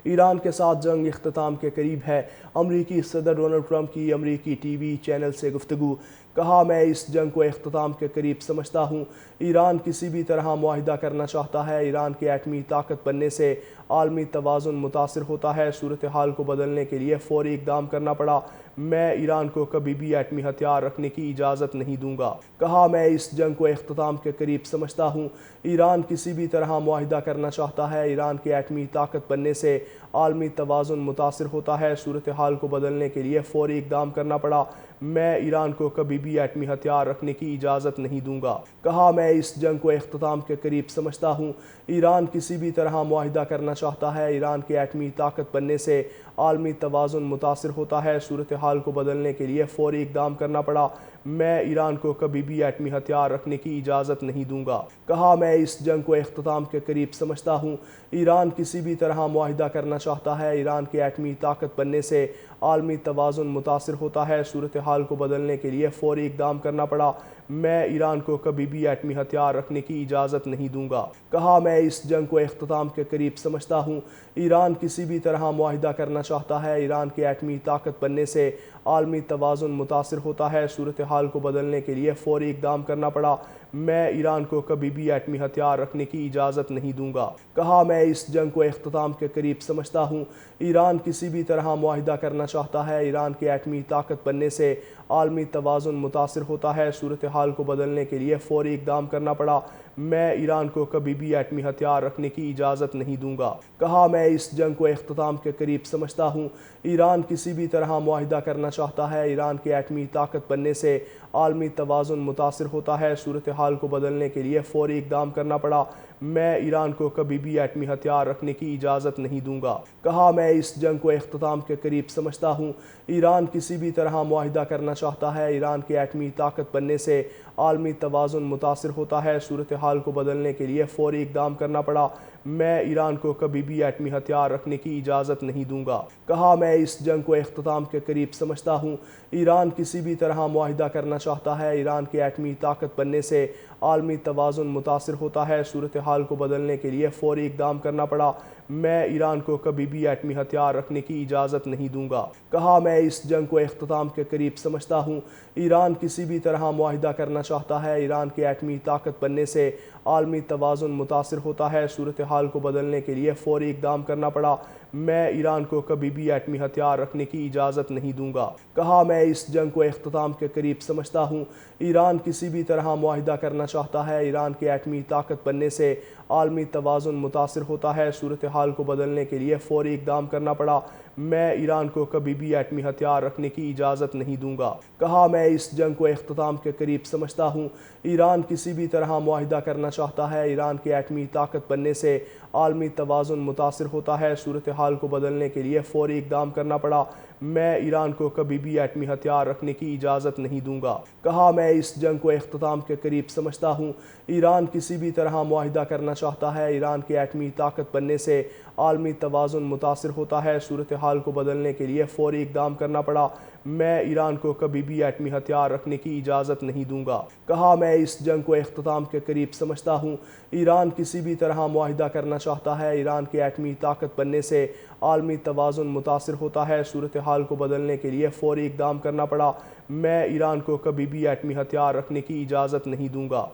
ایران کے ساتھ جنگ اختتام کے قریب ہے۔ امریکی صدر ڈونلڈ ٹرمپ کی امریکی ٹی وی چینل سے گفتگو۔ کہا، میں اس جنگ کو اختتام کے قریب سمجھتا ہوں۔ ایران کسی بھی طرح معاہدہ کرنا چاہتا ہے۔ ایران کے ایٹمی طاقت بننے سے عالمی توازن متاثر ہوتا ہے۔ صورتحال کو بدلنے کے لیے فوری اقدام کرنا پڑا۔ میں ایران کو کبھی بھی ایٹمی ہتھیار رکھنے کی اجازت نہیں دوں گا۔ کہا، میں اس جنگ کو اختتام کے قریب سمجھتا ہوں۔ ایران کسی بھی طرح معاہدہ کرنا چاہتا ہے۔ ایران کے ایٹمی طاقت بننے سے عالمی توازن متاثر ہوتا ہے۔ صورتحال کو بدلنے کے لیے فوری اقدام کرنا پڑا۔ میں ایران کو کبھی بھی ایٹمی ہتھیار رکھنے کی اجازت نہیں دوں گا۔ کہا، میں اس جنگ کو اختتام کے قریب سمجھتا ہوں۔ ایران کسی بھی طرح معاہدہ کرنا چاہتا ہے۔ ایران کے ایٹمی طاقت بننے سے عالمی توازن متاثر ہوتا ہے۔ صورتحال کو بدلنے کے لیے فوری اقدام کرنا پڑا۔ میں ایران کو کبھی بھی ایٹمی ہتھیار رکھنے کی اجازت نہیں دوں گا۔ کہا، میں اس جنگ کو اختتام کے قریب سمجھتا ہوں۔ ایران کسی بھی طرح معاہدہ کرنا چاہتا ہے۔ ایران کے ایٹمی طاقت بننے سے عالمی توازن متاثر ہوتا ہے۔ صورتحال کو بدلنے کے لیے فوری اقدام کرنا پڑا۔ میں ایران کو کبھی بھی ایٹمی ہتھیار رکھنے کی اجازت نہیں دوں گا۔ کہا، میں اس جنگ کو اختتام کے قریب سمجھتا ہوں۔ ایران کسی بھی طرح معاہدہ کرنا چاہتا ہے۔ ایران کے ایٹمی طاقت بننے سے عالمی توازن متاثر ہوتا ہے۔ صورتحال کو بدلنے کے لیے فوری اقدام کرنا پڑا۔ میں ایران کو کبھی بھی ایٹمی ہتھیار رکھنے کی اجازت نہیں دوں گا۔ کہا، میں اس جنگ کو اختتام کے قریب سمجھتا ہوں۔ ایران کسی بھی طرح معاہدہ کرنا چاہتا ہے۔ ایران کے ایٹمی طاقت بننے سے عالمی توازن متاثر ہوتا ہے۔ صورتحال کو بدلنے کے لیے فوری اقدام کرنا پڑا۔ میں ایران کو کبھی بھی ایٹمی ہتھیار رکھنے کی اجازت نہیں دوں گا۔ کہا، میں اس جنگ کو اختتام کے قریب سمجھتا ہوں۔ ایران کسی بھی طرح معاہدہ کرنا چاہتا ہے۔ ایران کے ایٹمی طاقت بننے سے عالمی توازن متاثر ہوتا ہے۔ صورتحال کو بدلنے کے لیے فوری اقدام کرنا پڑا۔ میں ایران کو کبھی بھی ایٹمی ہتھیار رکھنے کی اجازت نہیں دوں گا۔ کہا، میں اس جنگ کو اختتام کے قریب سمجھتا ہوں۔ ایران کسی بھی طرح معاہدہ کرنا چاہتا ہے۔ ایران کے ایٹمی طاقت بننے سے عالمی توازن متاثر ہوتا ہے۔ صورتحال کو بدلنے کے لیے فوری اقدام کرنا پڑا۔ میں ایران کو کبھی بھی ایٹمی ہتھیار رکھنے کی اجازت نہیں دوں گا۔ کہا، میں اس جنگ کو اختتام کے قریب سمجھتا ہوں۔ ایران کسی بھی طرح معاہدہ کرنا چاہتا ہے۔ ایران کے ایٹمی طاقت بننے سے عالمی توازن متاثر ہوتا ہے۔ صورتحال کو بدلنے کے لیے فوری اقدام کرنا پڑا۔ میں ایران کو کبھی بھی ایٹمی ہتھیار رکھنے کی اجازت نہیں دوں گا۔ کہا، میں اس جنگ کو اختتام کے قریب سمجھتا ہوں۔ ایران کسی بھی طرح معاہدہ کرنا چاہتا ہے۔ ایران کے ایٹمی طاقت بننے سے عالمی توازن متاثر ہوتا ہے۔ صورتحال کو بدلنے کے لیے فوری اقدام کرنا پڑا۔ میں ایران کو کبھی بھی ایٹمی ہتھیار رکھنے کی اجازت نہیں دوں گا۔ کہا، میں اس جنگ کو اختتام کے قریب سمجھتا ہوں۔ ایران کسی بھی طرح معاہدہ کرنا چاہتا ہے۔ ایران کے ایٹمی طاقت بننے سے عالمی توازن متاثر ہوتا ہے۔ صورتحال کو بدلنے کے لیے فوری اقدام کرنا پڑا۔ میں ایران کو کبھی بھی ایٹمی ہتھیار رکھنے کی اجازت نہیں دوں گا۔ کہا، میں اس جنگ کو اختتام کے قریب سمجھتا ہوں۔ ایران کسی بھی طرح معاہدہ کرنا چاہتا ہے۔ ایران کے ایٹمی طاقت بننے سے عالمی توازن متاثر ہوتا ہے۔ صورتحال کو بدلنے کے لیے فوری اقدام کرنا پڑا۔ میں ایران کو کبھی بھی ایٹمی ہتھیار رکھنے کی اجازت نہیں دوں گا۔ کہا، میں اس جنگ کو اختتام کے قریب سمجھتا ہوں۔ ایران کسی بھی طرح معاہدہ کرنا چاہتا ہے۔ ایران کے ایٹمی طاقت بننے سے عالمی توازن متاثر ہوتا ہے۔ صورتحال کو بدلنے کے لیے فوری اقدام کرنا پڑا۔ میں ایران کو کبھی بھی ایٹمی ہتھیار رکھنے کی اجازت نہیں دوں گا۔ کہا، میں اس جنگ کو اختتام کے قریب سمجھتا ہوں۔ ایران کسی بھی طرح معاہدہ کرنا چاہتا ہے۔ ایران کے ایٹمی طاقت بننے سے عالمی توازن متاثر ہوتا ہے۔ صورتحال کو بدلنے کے لیے فوری اقدام کرنا پڑا۔ میں ایران کو کبھی بھی ایٹمی ہتھیار رکھنے کی اجازت نہیں دوں گا۔